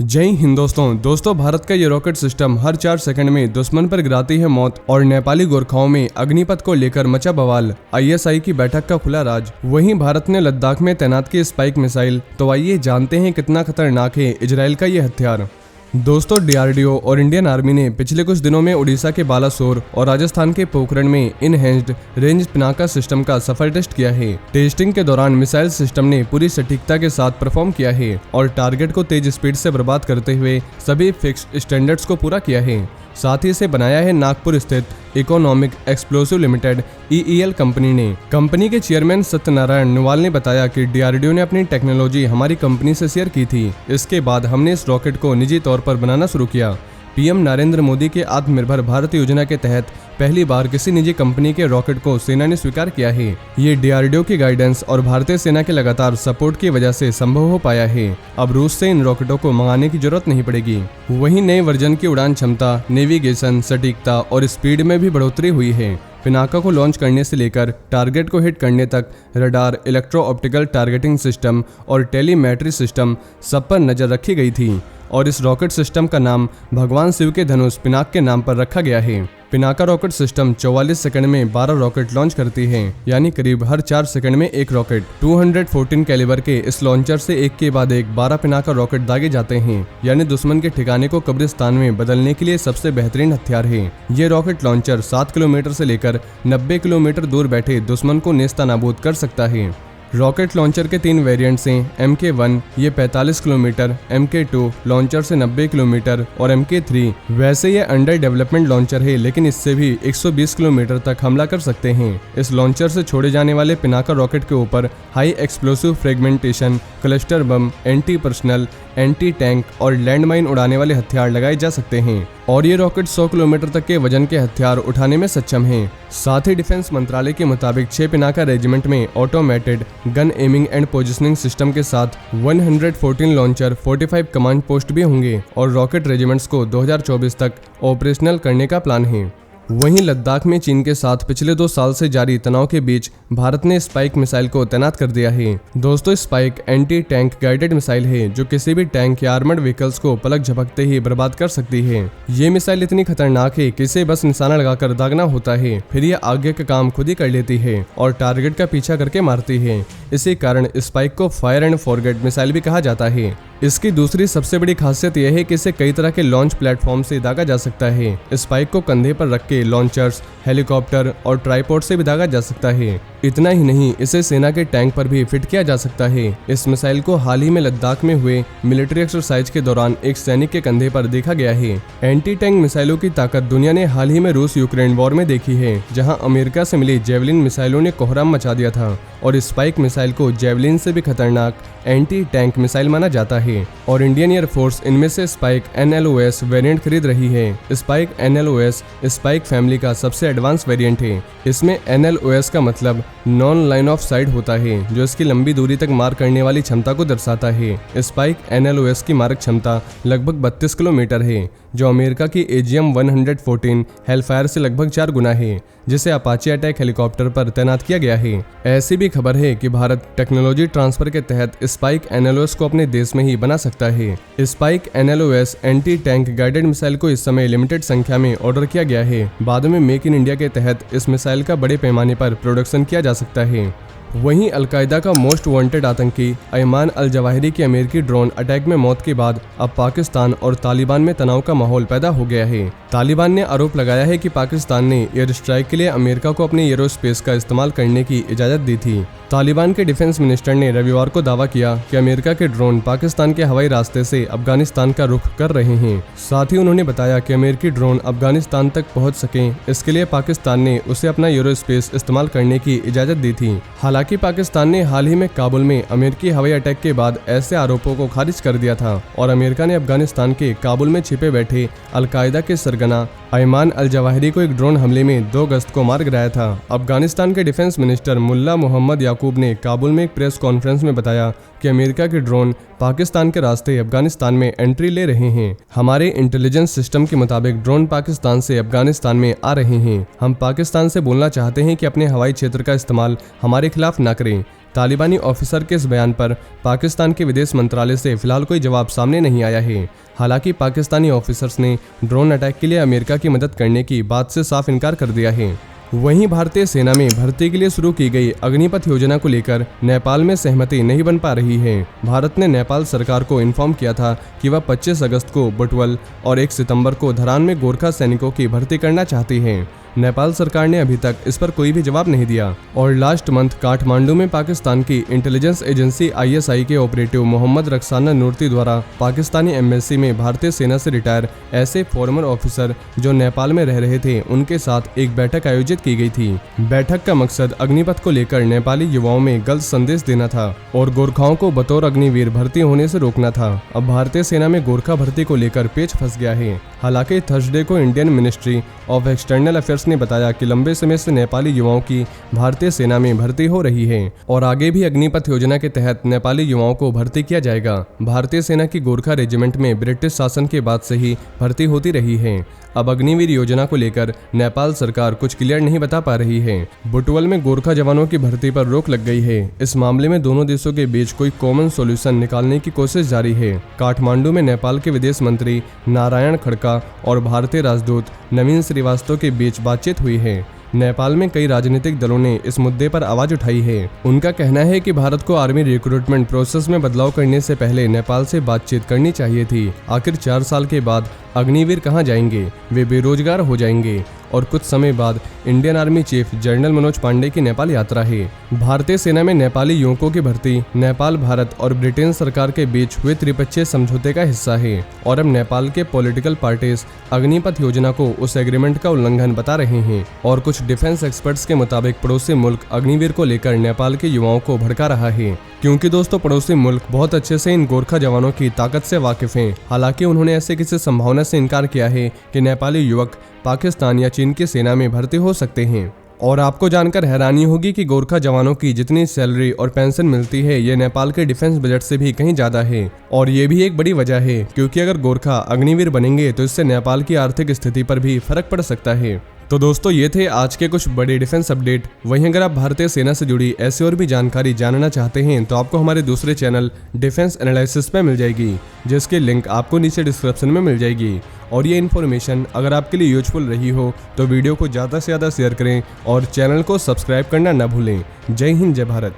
जय हिंद दोस्तों भारत का ये रॉकेट सिस्टम हर 4 सेकंड में दुश्मन पर गिराती है मौत और नेपाली गोरखाओं में अग्निपथ को लेकर मचा बवाल। आईएसआई की बैठक का खुला राज। वहीं भारत ने लद्दाख में तैनात की स्पाइक मिसाइल। तो आइए जानते हैं कितना खतरनाक है इजराइल का ये हथियार। दोस्तों डीआरडीओ और इंडियन आर्मी ने पिछले कुछ दिनों में उड़ीसा के बालासोर और राजस्थान के पोखरण में इनहैंस्ड रेंज पिनाका सिस्टम का सफल टेस्ट किया है। टेस्टिंग के दौरान मिसाइल सिस्टम ने पूरी सटीकता के साथ परफॉर्म किया है और टारगेट को तेज स्पीड से बर्बाद करते हुए सभी फिक्स्ड स्टैंडर्ड्स को पूरा किया है। साथ ही इसे बनाया है नागपुर स्थित इकोनॉमिक एक्सप्लोसिव लिमिटेड ईईएल कंपनी ने। कंपनी के चेयरमैन सत्यनारायण नुवाल ने बताया कि डीआरडीओ ने अपनी टेक्नोलॉजी हमारी कंपनी से शेयर की थी। इसके बाद हमने इस रॉकेट को निजी तौर पर बनाना शुरू किया। पीएम नरेंद्र मोदी के आत्मनिर्भर भारत योजना के तहत पहली बार किसी निजी कंपनी के रॉकेट को सेना ने स्वीकार किया है। ये डीआरडीओ की गाइडेंस और भारतीय सेना के लगातार सपोर्ट की वजह से संभव हो पाया है। अब रूस से इन रॉकेटों को मंगाने की जरूरत नहीं पड़ेगी। वहीं नए वर्जन की उड़ान क्षमता, नेविगेशन, सटीकता और स्पीड में भी बढ़ोतरी हुई है। पिनाका को लॉन्च करने से लेकर टारगेट को हिट करने तक radar, electro optical targeting system और टेलीमेट्री सिस्टम सब पर नजर रखी गई थी और इस रॉकेट सिस्टम का नाम भगवान शिव के धनुष पिनाक के नाम पर रखा गया है। पिनाका रॉकेट सिस्टम 44 सेकंड में 12 रॉकेट लॉन्च करती है, यानी करीब हर 4 सेकंड में एक रॉकेट। 214 कैलिबर के इस लॉन्चर से एक के बाद एक 12 पिनाका रॉकेट दागे जाते हैं, यानी दुश्मन के ठिकाने को कब्रिस्तान में बदलने के लिए सबसे बेहतरीन हथियार है। ये रॉकेट लॉन्चर 7 किलोमीटर से लेकर 90 किलोमीटर दूर बैठे दुश्मन को नेस्तनाबूद कर सकता है। रॉकेट लॉन्चर के 3 वेरिएंट्स हैं। MK1 ये 45 किलोमीटर, MK2 लॉन्चर से 90 किलोमीटर और MK3 वैसे ये अंडर डेवलपमेंट लॉन्चर है, लेकिन इससे भी 120 किलोमीटर तक हमला कर सकते हैं। इस लॉन्चर से छोड़े जाने वाले पिनाका रॉकेट के ऊपर high explosive fragmentation, cluster bomb, anti personal, anti tank और लैंडमाइन उड़ाने वाले हथियार लगाए जा सकते हैं और ये रॉकेट 100 किलोमीटर तक के वजन के हथियार उठाने में सक्षम हैं। साथ ही डिफेंस मंत्रालय के मुताबिक 6 पिनाका रेजिमेंट में automated gun aiming and positioning system के साथ 114 लॉन्चर, 45 कमांड पोस्ट भी होंगे और रॉकेट रेजिमेंट्स को 2024 तक ऑपरेशनल करने का प्लान है। वहीं लद्दाख में चीन के साथ पिछले 2 साल से जारी तनाव के बीच भारत ने स्पाइक मिसाइल को तैनात कर दिया है। दोस्तों spike anti tank guided missile है जो किसी भी टैंक या आर्मर्ड व्हीकल्स को पलक झपकते ही बर्बाद कर सकती है। ये मिसाइल इतनी खतरनाक है कि इसे बस निशाना लगाकर दागना होता है, फिर ये आगे का काम खुद ही कर लेती है और टारगेट का पीछा करके मारती है। इसी कारण स्पाइक को फायर एंड फॉरगेट मिसाइल भी कहा जाता है। इसकी दूसरी सबसे बड़ी खासियत यह है कि इसे कई तरह के लॉन्च प्लेटफॉर्म से दागा जा सकता है। स्पाइक को कंधे पर रख के लॉन्चर्स, हेलीकॉप्टर और ट्राइपॉड से भी दागा जा सकता है। इतना ही नहीं, इसे सेना के टैंक पर भी फिट किया जा सकता है। इस मिसाइल को हाल ही में लद्दाख में हुए मिलिट्री एक्सरसाइज के दौरान एक सैनिक के कंधे पर देखा गया है। एंटी टैंक मिसाइलों की ताकत दुनिया ने हाल ही में रूस यूक्रेन वॉर में देखी है, जहां अमेरिका से मिली जेवलिन मिसाइलों ने कोहराम मचा दिया था और स्पाइक मिसाइल को जेवलिन से भी खतरनाक एंटी टैंक मिसाइल माना जाता है और इंडियन एयरफोर्स इनमें से स्पाइक NLOS वेरिएंट खरीद रही है। स्पाइक NLOS स्पाइक फैमिली का सबसे एडवांस वेरिएंट है। इसमें NLOS का मतलब नॉन लाइन ऑफ साइट होता है, जो इसकी लंबी दूरी तक मार करने वाली क्षमता को दर्शाता है। स्पाइक NLOS की मारक क्षमता लगभग 32 किलोमीटर है, जो अमेरिका की AGM-114 हेलफायर से लगभग 4 गुना है, जिसे अपाचे अटैक हेलीकॉप्टर पर तैनात किया गया है। ऐसी भी खबर है कि भारत टेक्नोलॉजी ट्रांसफर के तहत स्पाइक NLOS को अपने देश में ही बना सकता है। Spike NLOS anti tank guided missile को इस समय लिमिटेड संख्या में ऑर्डर किया गया है। बाद में मेक इन इंडिया के तहत इस मिसाइल का बड़े पैमाने पर प्रोडक्शन किया जा सकता है। वहीं अलकायदा का मोस्ट वांटेड आतंकी अयमान अल जवाहिरी की अमेरिकी ड्रोन अटैक में मौत के बाद अब पाकिस्तान और तालिबान में तनाव का माहौल पैदा हो गया है। तालिबान ने आरोप लगाया है कि पाकिस्तान ने एयर स्ट्राइक के लिए अमेरिका को अपने एरोस्पेस का इस्तेमाल करने की इजाजत दी थी। तालिबान के डिफेंस मिनिस्टर ने रविवार को दावा किया कि अमेरिका के ड्रोन पाकिस्तान के हवाई रास्ते से अफगानिस्तान का रुख कर रहे हैं। साथ ही उन्होंने बताया कि अमेरिकी ड्रोन अफगानिस्तान तक पहुंच सकें, इसके लिए पाकिस्तान ने उसे अपना एरोस्पेस इस्तेमाल करने की इजाजत दी थी। हालांकि पाकिस्तान ने हाल ही में काबुल में अमेरिकी हवाई अटैक के बाद ऐसे आरोपों को खारिज कर दिया था और अमेरिका ने अफगानिस्तान के काबुल में छिपे बैठे अलकायदा के सरगना अयमान अल जवाहिरी को एक ड्रोन हमले में 2 अगस्त को मार गिराया था। अफगानिस्तान के डिफेंस मिनिस्टर मुल्ला मोहम्मद याकूब ने काबुल में एक प्रेस कॉन्फ्रेंस में बताया कि अमेरिका के ड्रोन पाकिस्तान के रास्ते अफगानिस्तान में एंट्री ले रहे हैं। हमारे इंटेलिजेंस सिस्टम के मुताबिक ड्रोन पाकिस्तान से अफगानिस्तान में आ रहे हैं। हम पाकिस्तान से बोलना चाहते हैं कि अपने हवाई क्षेत्र का इस्तेमाल हमारे खिलाफ न करें। तालिबानी ऑफिसर के इस बयान पर पाकिस्तान के विदेश मंत्रालय से फिलहाल कोई जवाब सामने नहीं आया है। हालांकि पाकिस्तानी ऑफिसर्स ने ड्रोन अटैक के लिए अमेरिका की मदद करने की बात से साफ इनकार कर दिया है। वहीं भारतीय सेना में भर्ती के लिए शुरू की गई अग्निपथ योजना को लेकर नेपाल में सहमति नहीं बन पा रही है। भारत ने नेपाल सरकार को इन्फॉर्म किया था कि वह 25 अगस्त को बुटवल और 1 सितंबर को धरान में गोरखा सैनिकों की भर्ती करना चाहती है। नेपाल सरकार ने अभी तक इस पर कोई भी जवाब नहीं दिया और लास्ट मंथ काठमांडू में पाकिस्तान की इंटेलिजेंस एजेंसी ISI के ऑपरेटिव मोहम्मद रक्साना नूर्ती द्वारा पाकिस्तानी एम्बेसी में भारतीय सेना से रिटायर ऐसे फॉर्मर ऑफिसर जो नेपाल में रह रहे थे उनके साथ एक बैठक आयोजित की गई थी। बैठक का मकसद अग्निपथ को लेकर नेपाली युवाओं में गलत संदेश देना था और गोरखाओं को बतौर अग्निवीर भर्ती होने से रोकना था। अब भारतीय सेना में गोरखा भर्ती को लेकर पेच फंस गया है। हालांकि थर्सडे को Indian ministry of external affairs ने बताया कि लंबे समय से नेपाली युवाओं की भारतीय सेना में भर्ती हो रही है और आगे भी अग्निपथ योजना के तहत नेपाली युवाओं को भर्ती किया जाएगा। भारतीय सेना की गोरखा रेजिमेंट में ब्रिटिश शासन के बाद से ही भर्ती होती रही है। अब अग्निवीर योजना को लेकर नेपाल सरकार कुछ क्लियर नहीं बता पा रही है। बुटवल में गोरखा जवानों की भर्ती पर रोक लग गई है। इस मामले में दोनों देशों के बीच कोई कॉमन सॉल्यूशन निकालने की कोशिश जारी है। काठमांडू में नेपाल के विदेश मंत्री नारायण खड़का और भारतीय राजदूत नवीन श्रीवास्तव के बीच बातचीत हुई है। नेपाल में कई राजनीतिक दलों ने इस मुद्दे पर आवाज उठाई है। उनका कहना है कि भारत को आर्मी रिक्रूटमेंट प्रोसेस में बदलाव करने से पहले नेपाल से बातचीत करनी चाहिए थी। आखिर 4 साल के बाद अग्निवीर कहां जाएंगे? वे बेरोजगार हो जाएंगे। और कुछ समय बाद Indian army chief general Manoj Pandey की नेपाल यात्रा है। भारतीय सेना में नेपाली युवकों की भर्ती नेपाल, भारत और ब्रिटेन सरकार के बीच हुए त्रिपक्षीय समझौते का हिस्सा है और अब नेपाल के पॉलिटिकल पार्टीज अग्निपथ योजना को उस एग्रीमेंट का उल्लंघन बता रहे हैं और कुछ डिफेंस एक्सपर्ट्स के मुताबिक पड़ोसी मुल्क अग्निवीर को लेकर नेपाल के युवाओं को भड़का रहा है। क्योंकि दोस्तों पड़ोसी मुल्क बहुत अच्छे से इन गोरखा जवानों की ताकत से वाकिफ हैं। हालांकि उन्होंने ऐसे किसी संभावना से इनकार किया है कि नेपाली युवक पाकिस्तान या चीन की सेना में भर्ती हो सकते हैं। और आपको जानकर हैरानी होगी कि गोरखा जवानों की जितनी सैलरी और पेंशन मिलती है ये नेपाल के डिफेंस बजट से भी कहीं ज्यादा है। और ये भी एक बड़ी वजह है क्योंकि अगर गोरखा अग्निवीर बनेंगे तो इससे नेपाल की आर्थिक स्थिति पर भी फर्क पड़ सकता है। तो दोस्तों ये थे आज के कुछ बड़े डिफेंस अपडेट। वहीं अगर आप भारतीय सेना से जुड़ी ऐसी और भी जानकारी जानना चाहते हैं तो आपको हमारे दूसरे चैनल डिफेंस एनालिसिस पे मिल जाएगी, जिसकी लिंक आपको नीचे डिस्क्रिप्शन में मिल जाएगी। और ये इन्फॉर्मेशन अगर आपके लिए यूजफुल रही हो तो वीडियो को ज़्यादा से ज़्यादा शेयर करें और चैनल को सब्सक्राइब करना न भूलें। जय हिंद, जय भारत।